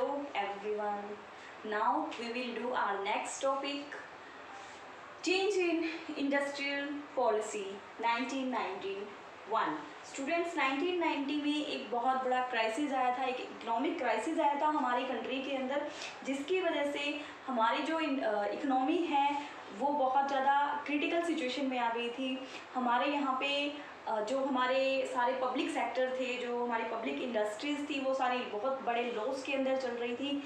Hello everyone. Now we will do our next topic, change in industrial policy 1991. Students 1990 में एक बहुत बड़ा crisis आया था, एक इकोनॉमिक क्राइसिस आया था हमारी कंट्री के अंदर, जिसकी वजह से हमारी जो इकोनॉमी है वो बहुत ज़्यादा क्रिटिकल सिचुएशन में आ गई थी। हमारे यहाँ पे जो हमारे सारे पब्लिक सेक्टर थे, जो हमारी पब्लिक इंडस्ट्रीज़ थी, वो सारी बहुत बड़े लॉस के अंदर चल रही थी।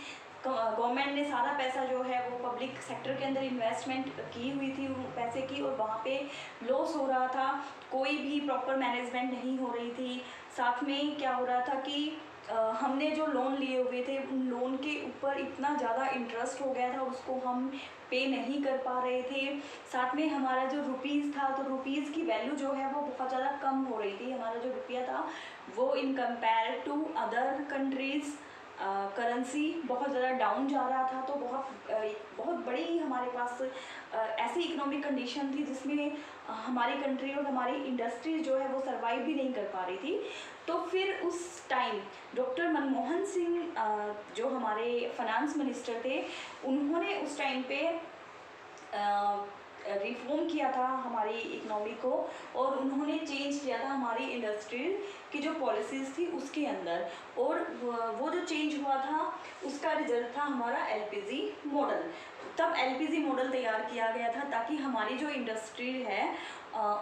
गवर्नमेंट ने सारा पैसा जो है वो पब्लिक सेक्टर के अंदर इन्वेस्टमेंट की हुई थी पैसे की, और वहाँ पे लॉस हो रहा था, कोई भी प्रॉपर मैनेजमेंट नहीं हो रही थी। साथ में क्या हो रहा था कि हमने जो लोन लिए हुए थे उन लोन के ऊपर इतना ज़्यादा इंटरेस्ट हो गया था, उसको हम पे नहीं कर पा रहे थे। साथ में हमारा जो रुपीज़ था, तो रुपीज़ की वैल्यू जो है वो बहुत ज़्यादा कम हो रही थी। हमारा जो रुपया था वो in compare to other countries currency बहुत ज़्यादा डाउन जा रहा था। तो बहुत बड़ी हमारे पास ऐसी इकोनॉमिक कंडीशन थी जिसमें हमारी कंट्री और हमारी इंडस्ट्रीज जो है वो सर्वाइव भी नहीं कर पा रही थी। तो फिर उस टाइम डॉक्टर मनमोहन सिंह जो हमारे फाइनेंस मिनिस्टर थे, उन्होंने उस टाइम पे रिफॉर्म किया था हमारी इकोनॉमी को, और उन्होंने चेंज किया था हमारी इंडस्ट्री की जो पॉलिसीज़ थी उसके अंदर। और वो जो चेंज हुआ था उसका रिजल्ट था हमारा एलपीजी मॉडल। तब एलपीजी मॉडल तैयार किया गया था ताकि हमारी जो इंडस्ट्री है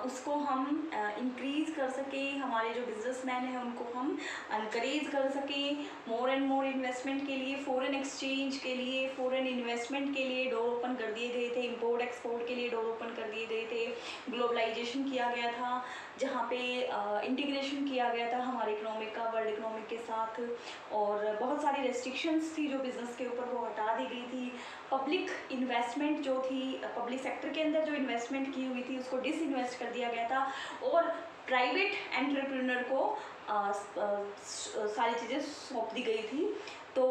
उसको हम इंक्रीज़ कर सकें, हमारे जो बिजनेसमैन हैं उनको हम इनकरेज कर सकें मोर एंड मोर इन्वेस्टमेंट के लिए, फॉरेन एक्सचेंज के लिए, फॉरेन इन्वेस्टमेंट के लिए डोर ओपन कर दिए गए थे, इंपोर्ट एक्सपोर्ट के लिए डोर ओपन कर दिए गए थे, ग्लोबलाइजेशन किया गया था, जहाँ पे इंटीग्रेशन किया गया था हमारे इकोनॉमिक का वर्ल्ड इकोनॉमिक के साथ, और बहुत सारी रेस्ट्रिक्शंस थी जो बिज़नेस के ऊपर वो हटा दी गई थी। पब्लिक इन्वेस्टमेंट जो थी, पब्लिक सेक्टर के अंदर जो इन्वेस्टमेंट की हुई थी उसको डिसइन्वेस्ट कर दिया गया था, और प्राइवेट एंटरप्रेन्योर को सारी चीज़ें सौंप दी गई थी। तो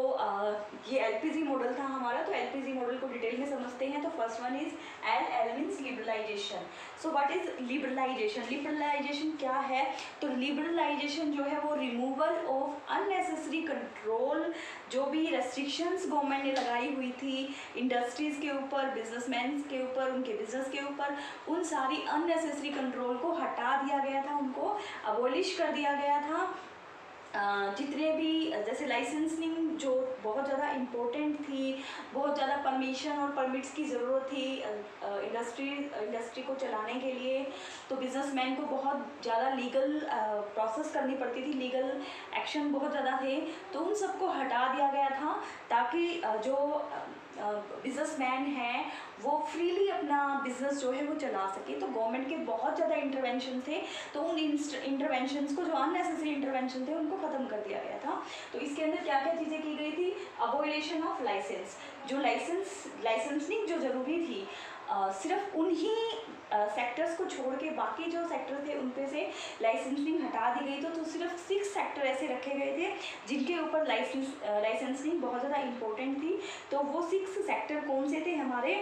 ये एलपीजी मॉडल था हमारा। तो एलपीजी मॉडल को डिटेल में समझते हैं। तो first one is L means liberalisation. So what is liberalisation? Liberalisation क्या है? तो लिबरलाइजेशन जो है वो रिमूवल ऑफ अननेसेसरी कंट्रोल, जो भी रेस्ट्रिक्शंस गवर्नमेंट ने लगाई हुई थी इंडस्ट्रीज़ के ऊपर, बिजनेसमैन के ऊपर, उनके बिजनेस के ऊपर, उन सारी अननेसेसरी कंट्रोल को हटा दिया गया था, उनको अबॉलिश कर दिया गया था। जितने भी जैसे लाइसेंसिंग जो बहुत ज़्यादा इम्पोर्टेंट थी, बहुत ज़्यादा परमिशन और परमिट्स की ज़रूरत थी इंडस्ट्री को चलाने के लिए, तो बिजनेसमैन को बहुत ज़्यादा लीगल प्रोसेस करनी पड़ती थी, लीगल एक्शन बहुत ज़्यादा थे। तो उन सबको हटा दिया गया था ताकि जो बिजनेसमैन हैं वो फ्रीली अपना बिजनेस जो है वो चला सके। तो गवर्नमेंट के बहुत ज़्यादा इंटरवेंशन थे, तो उन इंटरवेंशंस को, जो अननेसेसरी इंटरवेंशन थे, उनको ख़त्म कर दिया गया था। तो इसके अंदर क्या क्या चीज़ें की गई थी? अबॉलिशन ऑफ लाइसेंस, जो लाइसेंसिंग जो ज़रूरी थी सिर्फ उन्हीं सेक्टर्स को छोड़ के बाकी जो सेक्टर थे उन पे से लाइसेंसिंग हटा दी गई। तो सिर्फ 6 सेक्टर ऐसे रखे गए थे जिनके ऊपर लाइसेंसिंग बहुत ज़्यादा इम्पोर्टेंट थी। तो वो 6 सेक्टर कौन से थे हमारे?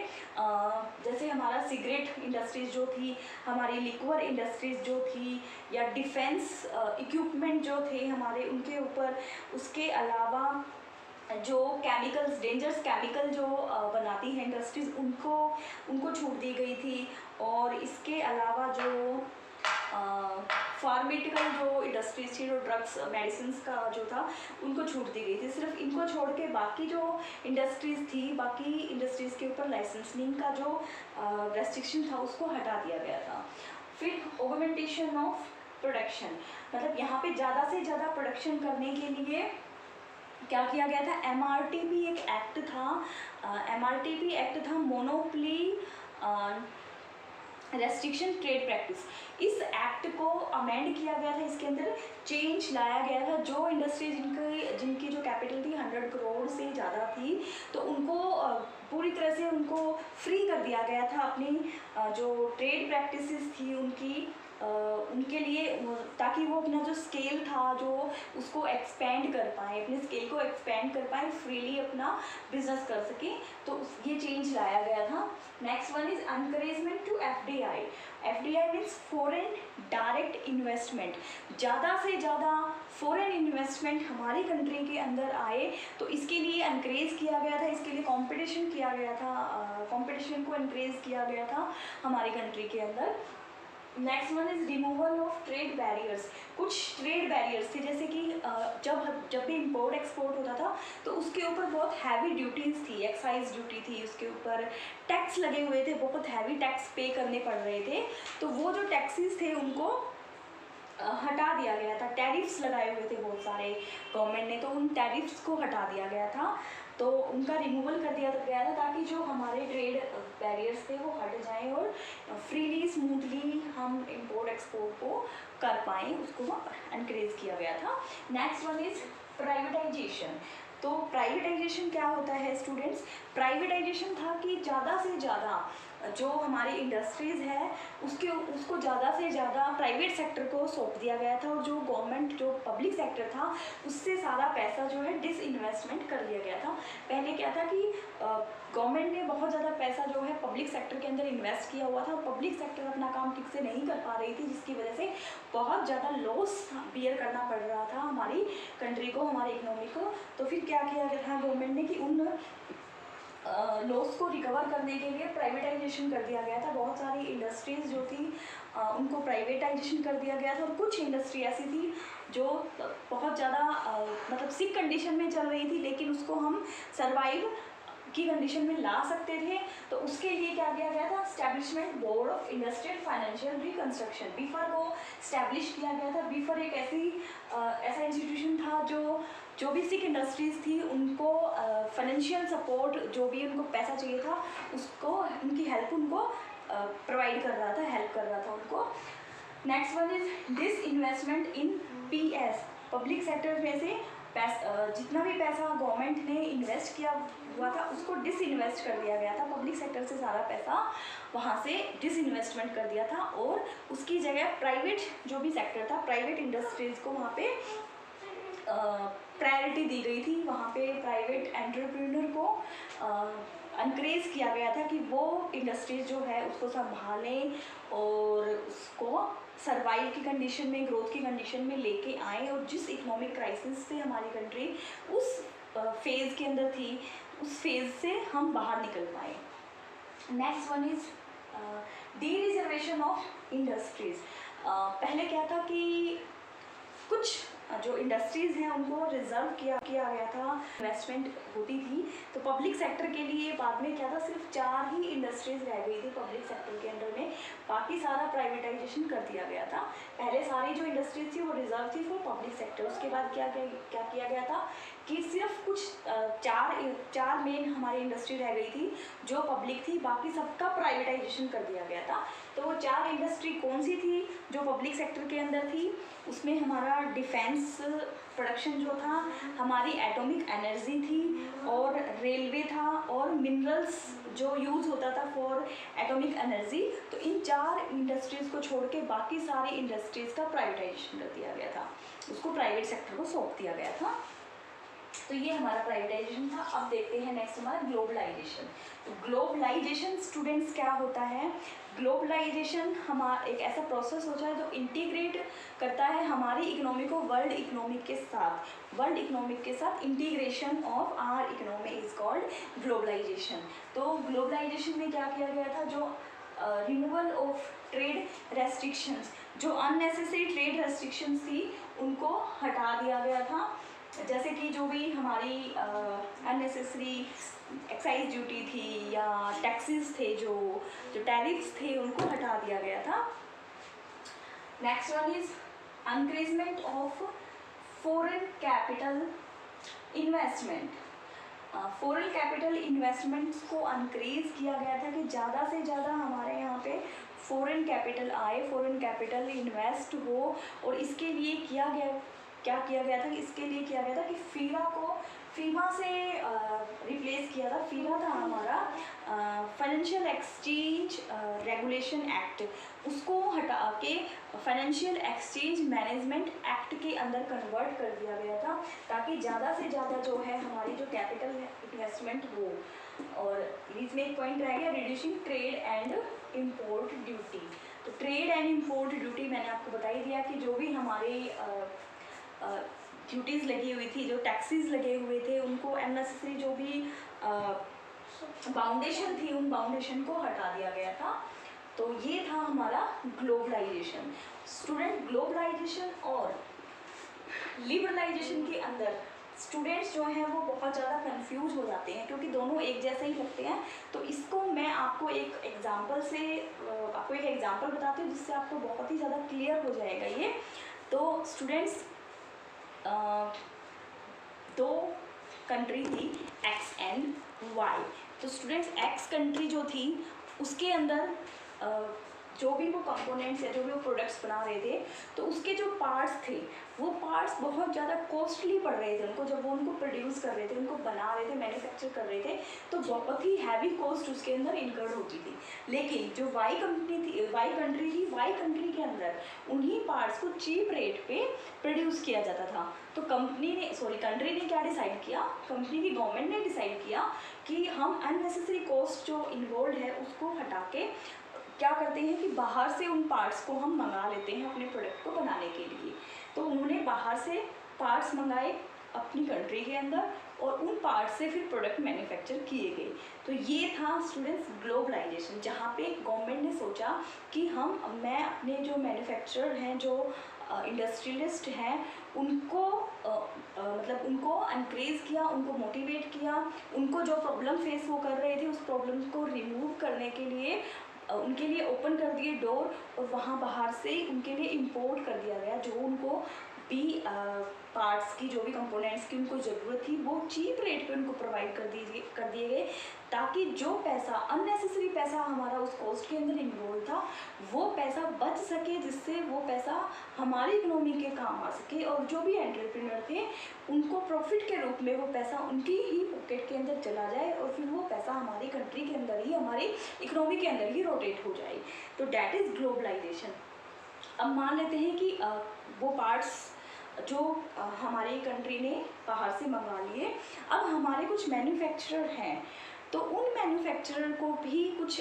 जैसे हमारा सिगरेट इंडस्ट्रीज जो थी, हमारी लिक्वर इंडस्ट्रीज जो थी, या डिफेंस इक्विपमेंट जो थे हमारे, उनके ऊपर। उसके अलावा जो केमिकल्स, डेंजरस केमिकल जो बनाती हैं इंडस्ट्रीज़, उनको छूट दी गई थी। और इसके अलावा जो फार्मास्यूटिकल जो इंडस्ट्रीज थी, जो ड्रग्स मेडिसिन का जो था, उनको छूट दी गई थी। सिर्फ इनको छोड़ के बाकी जो इंडस्ट्रीज़ थी, बाकी इंडस्ट्रीज़ के ऊपर लाइसेंसिंग का जो रेस्ट्रिक्शन था उसको हटा दिया गया था। फिर ऑगमेंटेशन ऑफ प्रोडक्शन, मतलब यहाँ पे ज़्यादा से ज़्यादा प्रोडक्शन करने के लिए क्या किया गया था? एमआरटीपी एक एक्ट था, एमआरटीपी एक्ट था, मोनोपोली रेस्ट्रिक्शन ट्रेड प्रैक्टिस। इस एक्ट को अमेंड किया गया था, इसके अंदर चेंज लाया गया था। जो इंडस्ट्री जिनकी जो कैपिटल थी 100 करोड़ से ज़्यादा थी, तो उनको पूरी तरह से उनको फ्री कर दिया गया था अपनी जो ट्रेड प्रैक्टिसेस थी उनके लिए, ताकि वो अपना जो स्केल था जो उसको एक्सपेंड कर पाए, अपने स्केल को एक्सपेंड कर पाए, फ्रीली अपना बिजनेस कर सके। तो ये चेंज लाया गया था। Next one is encouragement to FDI. FDI means foreign direct investment. ज़्यादा से ज़्यादा फॉरेन इन्वेस्टमेंट हमारी कंट्री के अंदर आए, तो इसके लिए इनक्रेज किया गया था, इसके लिए कंपटीशन किया गया था, कंपटीशन को इनक्रेज किया गया था हमारी कंट्री के अंदर। Next one is removal of trade barriers. कुछ ट्रेड बैरियर्स थे, जैसे कि जब भी इम्पोर्ट एक्सपोर्ट होता था तो उसके ऊपर बहुत हैवी ड्यूटीज़ थी, एक्साइज ड्यूटी थी, उसके ऊपर टैक्स लगे हुए थे, बहुत हैवी टैक्स पे करने पड़ रहे थे। तो वो जो टैक्सेस थे उनको हटा दिया गया था। टैरिफ्स लगाए हुए थे बहुत सारे गवर्नमेंट ने, तो उन टैरिफ्स को हटा दिया गया था, तो उनका रिमूवल कर दिया गया था, ताकि जो हमारे ट्रेड बैरियर्स थे वो हट जाएं और फ्रीली स्मूथली हम इंपोर्ट एक्सपोर्ट को कर पाएँ, उसको एनकरेज किया गया था। Next one is privatisation. तो प्राइवेटाइजेशन क्या होता है स्टूडेंट्स? प्राइवेटाइजेशन था कि ज़्यादा से ज़्यादा जो हमारी इंडस्ट्रीज़ है उसको ज़्यादा से ज़्यादा प्राइवेट सेक्टर को सौंप दिया गया था, और जो गवर्नमेंट जो पब्लिक सेक्टर था उससे सारा पैसा जो है डिसइन्वेस्टमेंट कर दिया गया था। पहले क्या था कि गवर्नमेंट ने बहुत ज़्यादा पैसा जो है पब्लिक सेक्टर के अंदर इन्वेस्ट किया हुआ था, और पब्लिक सेक्टर अपना काम ठीक से नहीं कर पा रही थी, जिसकी वजह से बहुत ज़्यादा लॉस बियर करना पड़ रहा था हमारी कंट्री को, हमारी इकोनॉमी को। तो फिर क्या किया गया था गवर्नमेंट ने कि उन लॉस को रिकवर करने के लिए प्राइवेटाइजेशन कर दिया गया था। बहुत सारी इंडस्ट्रीज़ जो थी उनको प्राइवेटाइजेशन कर दिया गया था, और कुछ इंडस्ट्री ऐसी थी जो बहुत ज़्यादा मतलब सिक कंडीशन में चल रही थी, लेकिन उसको हम सर्वाइव की कंडीशन में ला सकते थे। तो उसके लिए क्या किया गया था? Establishment board of industrial financial reconstruction, BIFR को स्टैब्लिश किया गया था। बीफर एक ऐसा इंस्टीट्यूशन था जो भी सिक इंडस्ट्रीज़ थी उनको फाइनेंशियल सपोर्ट, जो भी उनको पैसा चाहिए था उसको, उनकी हेल्प उनको प्रोवाइड कर रहा था, हेल्प कर रहा था उनको। Next one is disinvestment in PS. Public sector में से जितना भी पैसा गवर्नमेंट ने इन्वेस्ट किया हुआ था उसको डिसइन्वेस्ट कर दिया गया था। पब्लिक सेक्टर से सारा पैसा वहाँ से डिसइन्वेस्टमेंट कर दिया था, और उसकी जगह प्राइवेट जो भी सेक्टर था, प्राइवेट इंडस्ट्रीज़ को वहाँ पे प्रायोरिटी दी गई थी। वहाँ पे प्राइवेट एंटरप्रेन्योर को एनकरेज किया गया था कि वो इंडस्ट्रीज जो है उसको संभालें और उसको सर्वाइव की कंडीशन में, ग्रोथ की कंडीशन में लेके आएँ, और जिस इकोनॉमिक क्राइसिस से हमारी कंट्री उस फेज़ के अंदर थी, उस फेज़ से हम बाहर निकल पाए। Next one is D reservation of industries. पहले क्या था कि कुछ जो इंडस्ट्रीज़ हैं उनको रिजर्व किया गया था, इन्वेस्टमेंट होती थी। तो पब्लिक सेक्टर के लिए बाद में क्या था, सिर्फ 4 ही इंडस्ट्रीज़ रह गई थी पब्लिक सेक्टर के अंडर में, बाकी सारा प्राइवेटाइजेशन कर दिया गया था। पहले सारी जो इंडस्ट्रीज थी वो रिजर्व थी फॉर पब्लिक सेक्टर। उसके बाद क्या किया गया था कि सिर्फ कुछ चार मेन हमारी इंडस्ट्री रह गई थी जो पब्लिक थी, बाकी सबका प्राइवेटाइजेशन कर दिया गया था। तो वो 4 इंडस्ट्री कौन सी थी जो पब्लिक सेक्टर के अंदर थी? उसमें हमारा डिफेंस प्रोडक्शन जो था, हमारी एटॉमिक एनर्जी थी, और रेलवे था, और मिनरल्स जो यूज़ होता था फॉर एटॉमिक एनर्जी। तो इन 4 इंडस्ट्रीज़ को छोड़ के बाकी सारी इंडस्ट्रीज़ का प्राइवेटाइजेशन कर दिया गया था, उसको प्राइवेट सेक्टर को सौंप दिया गया था। तो ये हमारा प्राइवेटाइजेशन था। अब देखते हैं नेक्स्ट हमारा ग्लोबलाइजेशन। तो ग्लोबलाइजेशन स्टूडेंट्स क्या होता है? ग्लोबलाइजेशन हमारा एक ऐसा प्रोसेस होता है जो इंटीग्रेट करता है हमारी इकोनॉमी को वर्ल्ड इकोनॉमिक के साथ। वर्ल्ड इकोनॉमिक के साथ integration of our economy is called globalisation. तो ग्लोबलाइजेशन में क्या किया गया था? जो रिमूवल ऑफ ट्रेड रेस्ट्रिक्शंस, जो अननेसेसरी ट्रेड रेस्ट्रिक्शंस थी उनको हटा दिया गया था। जैसे कि जो भी हमारी अननेसेसरी एक्साइज ड्यूटी थी या टैक्सेस थे, जो टैरिफ्स थे, उनको हटा दिया गया था। Next one is increment of foreign capital investment. Foreign capital investments को इंक्रीज किया गया था कि ज़्यादा से ज़्यादा हमारे यहाँ पे फॉरेन कैपिटल आए, फॉरेन कैपिटल इन्वेस्ट हो। और इसके लिए क्या किया गया था कि इसके लिए किया गया था कि फीमा से रिप्लेस किया था। फीमा था हमारा फाइनेंशियल एक्सचेंज रेगुलेशन एक्ट, उसको हटा के फाइनेंशियल एक्सचेंज मैनेजमेंट एक्ट के अंदर कन्वर्ट कर दिया गया था, ताकि ज़्यादा से ज़्यादा जो है हमारी जो कैपिटल इन्वेस्टमेंट हो। और इसमें एक पॉइंट रह गया, reducing trade and import duty. तो ट्रेड एंड इम्पोर्ट ड्यूटी मैंने आपको बता ही दिया कि जो भी हमारे ड्यूटीज़ लगी हुई थी, जो टैक्सीज लगे हुए थे, उनको अननेसेसरी जो भी बाउंडेशन थी उन बाउंडेशन को हटा दिया गया था। तो ये था हमारा ग्लोबलाइजेशन। स्टूडेंट, ग्लोबलाइजेशन और लिबरलाइजेशन के अंदर स्टूडेंट्स जो हैं वो बहुत ज़्यादा कंफ्यूज हो जाते हैं, क्योंकि दोनों एक जैसे ही लगते हैं। तो इसको मैं आपको एक एग्जांपल बताती हूँ जिससे आपको बहुत ही ज़्यादा क्लियर हो जाएगा ये। तो स्टूडेंट्स, दो कंट्री थी एक्स एंड वाई। तो स्टूडेंट्स, एक्स कंट्री जो थी उसके अंदर जो भी वो कंपोनेंट्स या जो भी वो प्रोडक्ट्स बना रहे थे, तो उसके जो पार्ट्स थे वो पार्ट्स बहुत ज़्यादा कॉस्टली पड़ रहे थे उनको। जब वो उनको प्रोड्यूस कर रहे थे, उनको बना रहे थे, मैन्युफैक्चर कर रहे थे, तो बहुत ही हैवी कॉस्ट उसके अंदर इनकर्ड होती थी। लेकिन जो वाई कंट्री थी, वाई कंट्री के अंदर उन्हीं पार्ट्स को चीप रेट पे प्रोड्यूस किया जाता था। तो कंट्री ने क्या डिसाइड किया, कंपनी की गवर्नमेंट ने डिसाइड किया कि हम अननेसेसरी कॉस्ट जो इन्वॉल्व है उसको हटा के क्या करते हैं कि बाहर से उन पार्ट्स को हम मंगा लेते हैं अपने प्रोडक्ट को बनाने के लिए। तो उन्होंने बाहर से पार्ट्स मंगाए अपनी कंट्री के अंदर और उन पार्ट्स से फिर प्रोडक्ट मैन्युफैक्चर किए गए। तो ये था स्टूडेंट्स ग्लोबलाइजेशन, जहाँ पे गवर्नमेंट ने सोचा कि मैं अपने जो मैन्युफैक्चरर हैं, जो इंडस्ट्रियलिस्ट हैं, उनको मतलब उनको एनकरेज किया, उनको मोटिवेट किया, उनको जो प्रॉब्लम फेस वो कर रहे थे उस प्रॉब्लम को रिमूव करने के लिए उनके लिए ओपन कर दिए डोर, और वहाँ बाहर से उनके लिए इंपोर्ट कर दिया गया जो उनको भी पार्ट्स की, जो भी कंपोनेंट्स की उनको ज़रूरत थी वो चीप रेट पे उनको प्रोवाइड कर दिए गए, ताकि जो पैसा, अननेसेसरी पैसा हमारा उस कॉस्ट के अंदर इन्वॉल्व था वो पैसा बच सके, जिससे वो पैसा हमारी इकोनॉमी के काम आ सके, और जो भी एंटरप्रेन्योर थे उनको प्रॉफिट के रूप में वो पैसा उनकी ही पॉकेट के अंदर चला जाए, और फिर वो पैसा हमारी कंट्री के अंदर ही, हमारी इकोनॉमी के अंदर ही रोटेट हो जाए। तो डैट इज़ ग्लोबलाइजेशन। अब मान लेते हैं कि वो पार्ट्स जो हमारी कंट्री ने बाहर से मंगा लिए, अब हमारे कुछ मैन्युफैक्चरर हैं, तो उन मैन्युफैक्चरर को भी कुछ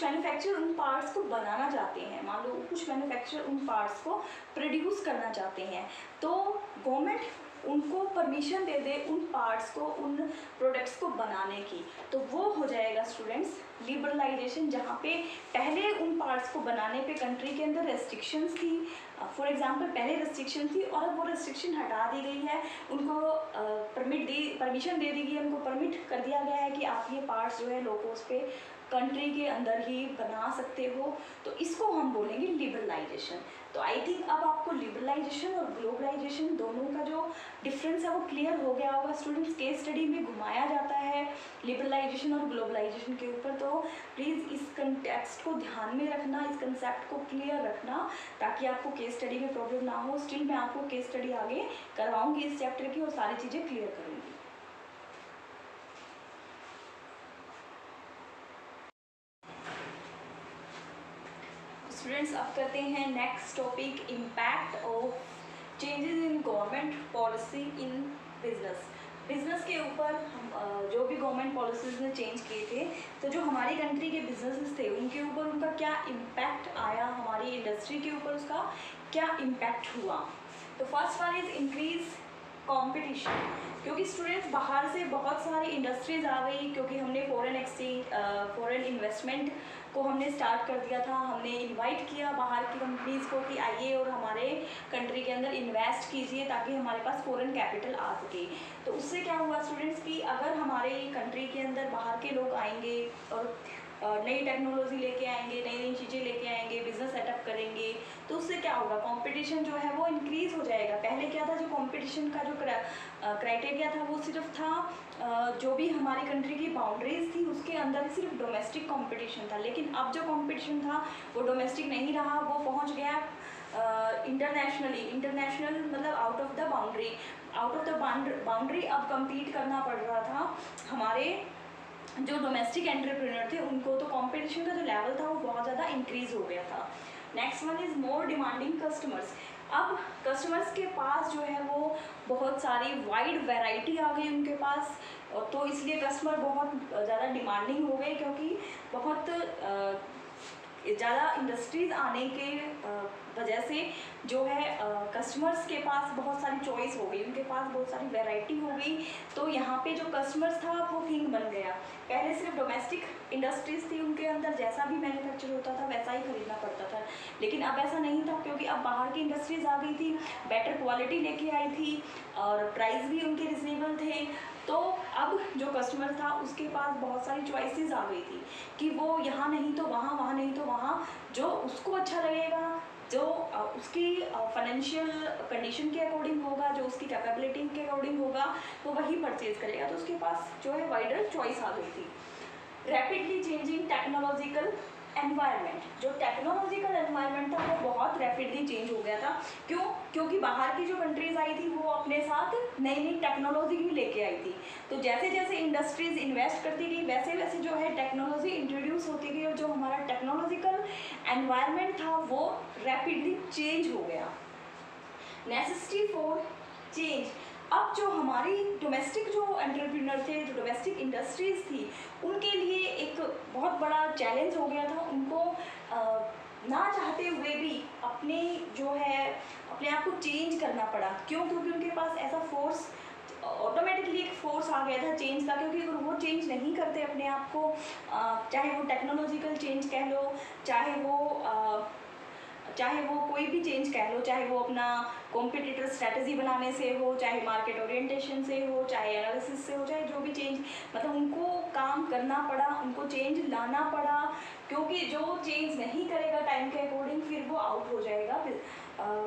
मैन्युफैक्चरर उन पार्ट्स को बनाना चाहते हैं। मान लो कुछ मैन्युफैक्चरर उन पार्ट्स को प्रोड्यूस करना चाहते हैं, तो गवर्नमेंट उनको परमिशन दे दे उन पार्ट्स को, उन प्रोडक्ट्स को बनाने की, तो वो हो जाएगा स्टूडेंट्स लिबरलाइजेशन, जहाँ पे पहले उन पार्ट्स को बनाने पे कंट्री के अंदर रेस्ट्रिक्शंस थी। फॉर एग्जांपल पहले रेस्ट्रिक्शन थी और अब वो रेस्ट्रिक्शन हटा दी गई है, उनको परमिशन दे दी गई है, उनको परमिट कर दिया गया है कि आप ये पार्ट्स जो है लो कॉस्ट पे कंट्री के अंदर ही बना सकते हो। तो इसको हम बोलेंगे लिबरलाइजेशन। तो आई थिंक अब आपको लिबरलाइजेशन और ग्लोबलाइजेशन दोनों का जो डिफरेंस है वो क्लियर हो गया होगा। स्टूडेंट्स, केस स्टडी में घुमाया जाता है लिबरलाइजेशन और ग्लोबलाइजेशन के ऊपर, तो प्लीज़ इस कंटेक्स्ट को ध्यान में रखना, इस कंसेप्ट को क्लियर रखना, ताकि आपको केस स्टडी में प्रॉब्लम ना हो। स्टिल मैं आपको केस स्टडी आगे करवाऊँगी इस चैप्टर की और सारी चीज़ें क्लियर करूँगी। स्टूडेंट्स, अब करते हैं next topic, impact of changes in government policy in business के ऊपर हम जो भी गवर्नमेंट पॉलिसीज़ ने चेंज किए थे, तो जो हमारी कंट्री के बिजनेसेस थे उनके ऊपर उनका क्या इम्पैक्ट आया, हमारी इंडस्ट्री के ऊपर उसका क्या इम्पैक्ट हुआ। तो first one is increase competition, क्योंकि स्टूडेंट्स बाहर से बहुत सारी इंडस्ट्रीज़ आ गई, क्योंकि हमने फॉरेन इन्वेस्टमेंट को हमने स्टार्ट कर दिया था। हमने इनवाइट किया बाहर की कंपनीज़ को कि आइए और हमारे कंट्री के अंदर इन्वेस्ट कीजिए, ताकि हमारे पास फॉरेन कैपिटल आ सके। तो उससे क्या हुआ स्टूडेंट्स कि अगर हमारे कंट्री के अंदर बाहर के लोग आएंगे और नई टेक्नोलॉजी लेके आएंगे, नई नई चीज़ें लेके आएंगे, बिजनेस सेटअप करेंगे, तो उससे क्या होगा, कंपटीशन जो है वो इंक्रीज हो जाएगा। पहले क्या था, जो कंपटीशन का जो क्राइटेरिया था वो सिर्फ था जो भी हमारी कंट्री की बाउंड्रीज थी उसके अंदर सिर्फ डोमेस्टिक कंपटीशन था, लेकिन अब जो कंपटीशन था वो डोमेस्टिक नहीं रहा, वो पहुंच गया इंटरनेशनल, मतलब आउट ऑफ द बाउंड्री अब कम्पीट करना पड़ रहा था हमारे जो डोमेस्टिक एंटरप्रेन्योर थे उनको। तो कंपटीशन का जो लेवल था वो बहुत ज़्यादा इंक्रीज हो गया था। Next one is more demanding customers. अब कस्टमर्स के पास जो है वो बहुत सारी वाइड वैरायटी आ गई उनके पास, तो इसलिए कस्टमर बहुत ज़्यादा डिमांडिंग हो गए, क्योंकि बहुत ज़्यादा इंडस्ट्रीज़ आने के वजह से जो है कस्टमर्स के पास बहुत सारी चॉइस हो गई, उनके पास बहुत सारी वैरायटी हो गई। तो यहाँ पे जो कस्टमर्स था वो किंग बन गया। पहले सिर्फ डोमेस्टिक इंडस्ट्रीज़ थी, उनके अंदर जैसा भी मैन्युफैक्चर होता था वैसा ही खरीदना पड़ता था, लेकिन अब ऐसा नहीं था, क्योंकि अब बाहर की इंडस्ट्रीज़ आ गई थी, बेटर क्वालिटी लेके आई थी और प्राइस भी उनके रिजनेबल थे। तो अब जो कस्टमर था उसके पास बहुत सारी चॉइसेस आ गई थी कि वो यहाँ नहीं तो वहाँ, वहाँ नहीं तो वहाँ, जो उसको अच्छा लगेगा, जो उसकी फाइनेंशियल कंडीशन के अकॉर्डिंग होगा, जो उसकी कैपेबिलिटी के अकॉर्डिंग होगा, वो वही परचेज करेगा। तो उसके पास जो है वाइडर चॉइस आ गई थी। रैपिडली चेंजिंग टेक्नोलॉजिकल एनवायरनमेंट, जो टेक्नोलॉजिकल एनवायरनमेंट था वो बहुत रैपिडली चेंज हो गया था। क्यों? क्योंकि बाहर की जो कंट्रीज़ आई थी वो अपने साथ नई नई टेक्नोलॉजी भी लेके आई थी। तो जैसे जैसे इंडस्ट्रीज़ इन्वेस्ट करती गई वैसे वैसे जो है टेक्नोलॉजी इंट्रोड्यूस होती गई, और जो हमारा टेक्नोलॉजिकल एनवायरनमेंट था वो रैपिडली चेंज हो गया। नेसेसिटी फॉर चेंज, अब जो हमारी डोमेस्टिक जो एंटरप्रेन्योर थे, जो डोमेस्टिक इंडस्ट्रीज़ थी, उनके लिए एक बहुत बड़ा चैलेंज हो गया था। उनको ना चाहते हुए भी अपने जो है अपने आप को चेंज करना पड़ा। क्यों? क्योंकि उनके पास ऐसा फोर्स, ऑटोमेटिकली एक फोर्स आ गया था चेंज का। क्योंकि अगर वो चेंज नहीं करते अपने आप को, चाहे वो टेक्नोलॉजिकल चेंज कह लो, चाहे वो कोई भी चेंज कह लो, चाहे वो अपना कॉम्पिटिटर स्ट्रैटेजी बनाने से हो, चाहे मार्केट ओरिएंटेशन से हो, चाहे एनालिसिस से हो, चाहे जो भी चेंज, मतलब उनको काम करना पड़ा, उनको चेंज लाना पड़ा। क्योंकि जो चेंज नहीं करेगा टाइम के अकॉर्डिंग फिर वो आउट हो जाएगा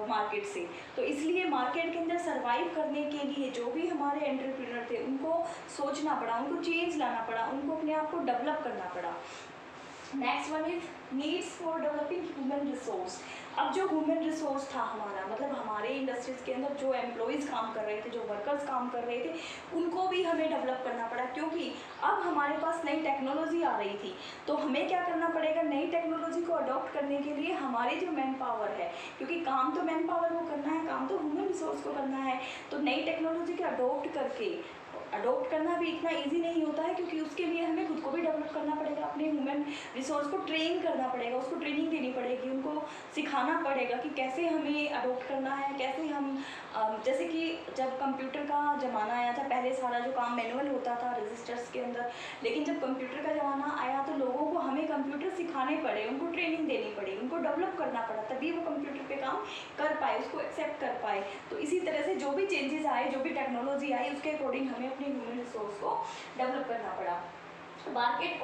मार्केट से। तो इसलिए मार्केट के अंदर सर्वाइव करने के लिए जो भी हमारे एंटरप्रेन्योर थे उनको सोचना पड़ा, उनको चेंज लाना पड़ा, उनको अपने आप को डेवलप करना पड़ा। Next one is needs for developing human resource. अब जो ह्यूमन रिसोर्स था हमारा, मतलब हमारे इंडस्ट्रीज़ के अंदर जो एम्प्लॉयज़ काम कर रहे थे, जो वर्कर्स काम कर रहे थे, उनको भी हमें डेवलप करना पड़ा। क्योंकि अब हमारे पास नई टेक्नोलॉजी आ रही थी, तो हमें क्या करना पड़ेगा, नई टेक्नोलॉजी को अडॉप्ट करने के लिए हमारी जो मैन पावर है, क्योंकि काम तो मैन पावर को करना है, काम तो ह्यूमन रिसोर्स को करना है, तो नई टेक्नोलॉजी को अडॉप्ट करना भी इतना इजी नहीं होता है, क्योंकि उसके लिए हमें खुद को भी डेवलप करना पड़ेगा, अपने ह्यूमन रिसोर्स को ट्रेन करना पड़ेगा, उसको ट्रेनिंग देनी पड़ेगी, उनको सिखाना पड़ेगा कि कैसे हमें अडॉप्ट करना है, कैसे हम जैसे कि जब कंप्यूटर का ज़माना आया था, पहले सारा जो काम मैनुअल होता था रजिस्टर्स के अंदर, लेकिन जब कंप्यूटर का ज़माना आया तो लोगों को हमें कंप्यूटर सिखाने पड़े, उनको ट्रेनिंग देनी पड़ी, उनको डेवलप करना पड़ा, तभी वो कंप्यूटर पे काम कर पाए, उसको एक्सेप्ट कर पाए। तो इसी तरह से जो भी चेंजेस आए, जो भी टेक्नोलॉजी आई, उसके अकॉर्डिंग हमें अपने ह्यूमन रिसोर्स को डेवलप करना पड़ा। मार्केट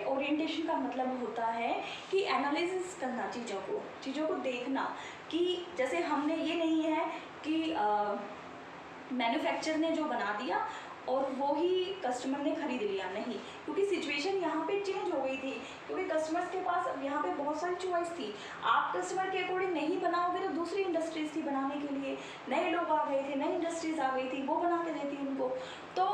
ओरिएंटेशन का मतलब होता है कि एनालिसिस करना, चीज़ों को देखना, कि जैसे हमने ये नहीं है कि मैन्युफैक्चर ने जो बना दिया और वो ही कस्टमर ने खरीद लिया, नहीं, क्योंकि सिचुएशन यहाँ पे चेंज हो गई थी, क्योंकि कस्टमर्स के पास अब यहाँ पे बहुत सारी चॉइस थी। आप कस्टमर के अकॉर्डिंग नहीं बनाओगे तो दूसरी इंडस्ट्रीज़ थी बनाने के लिए, नए लोग आ गए थे, नई इंडस्ट्रीज़ आ गई थी, वो बना के देती उनको। तो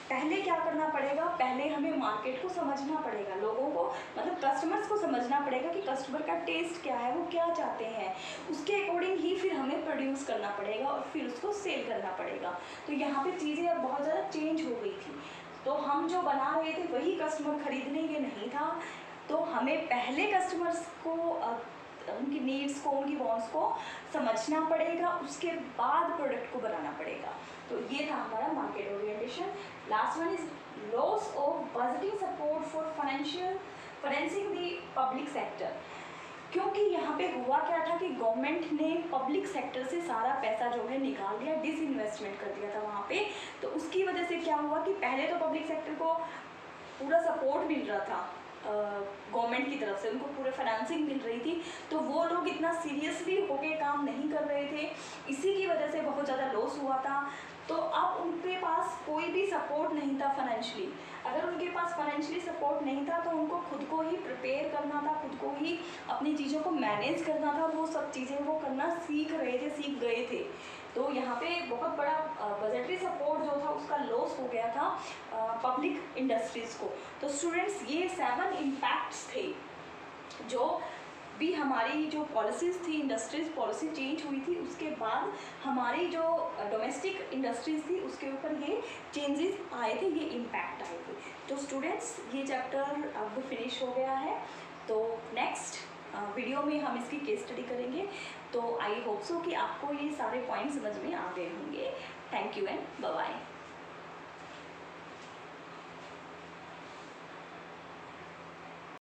पहले क्या करना पड़ेगा, पहले हमें मार्केट को समझना पड़ेगा, लोगों को, मतलब कस्टमर्स को समझना पड़ेगा कि कस्टमर का टेस्ट क्या है, वो क्या चाहते हैं, उसके अकॉर्डिंग ही फिर हमें प्रोड्यूस करना पड़ेगा और फिर उसको सेल करना पड़ेगा। तो यहाँ पे चीज़ें अब बहुत ज़्यादा चेंज हो गई थी। तो हम जो बना रहे थे वही कस्टमर खरीदने, ये नहीं था। तो हमें पहले कस्टमर्स को उनकी नीड्स को, उनकी वॉन्ट्स को समझना पड़ेगा, उसके बाद प्रोडक्ट को बनाना पड़ेगा। तो ये था हमारा market orientation. Last one is loss of budgeting support for financing the public sector. क्योंकि यहाँ पे हुआ क्या था कि गवर्नमेंट ने पब्लिक सेक्टर से सारा पैसा जो है निकाल दिया, डिसइन्वेस्टमेंट कर दिया था वहाँ पे। तो उसकी वजह से क्या हुआ कि पहले तो पब्लिक सेक्टर को पूरा सपोर्ट मिल रहा था गवर्नमेंट की तरफ से, उनको पूरे फाइनेंसिंग मिल रही थी, तो वो लोग इतना सीरियसली होके काम नहीं कर रहे थे, इसी की वजह से बहुत ज़्यादा लॉस हुआ था। तो अब उनके पास कोई भी सपोर्ट नहीं था फाइनेंशियली। अगर उनके पास फाइनेंशियली सपोर्ट नहीं था तो उनको खुद को ही प्रिपेयर करना था, खुद को ही अपनी चीज़ों को मैनेज करना था, वो सब चीज़ें वो करना सीख गए थे। तो यहाँ पे बहुत बड़ा बजटरी सपोर्ट जो था उसका लॉस हो गया था पब्लिक इंडस्ट्रीज़ को। तो स्टूडेंट्स, ये 7 इम्पैक्ट्स थे जो भी हमारी जो पॉलिसीज़ थी, इंडस्ट्रीज़ पॉलिसी चेंज हुई थी, उसके बाद हमारी जो डोमेस्टिक इंडस्ट्रीज़ थी उसके ऊपर ये चेंजेस आए थे, ये इम्पैक्ट आए थे। तो स्टूडेंट्स, ये चैप्टर अब फिनिश हो गया है। तो नेक्स्ट वीडियो में हम इसकी केस स्टडी करेंगे। तो आई होप सो कि आपको ये सारे पॉइंट्स समझ में आ गए होंगे। Thank you and bye bye.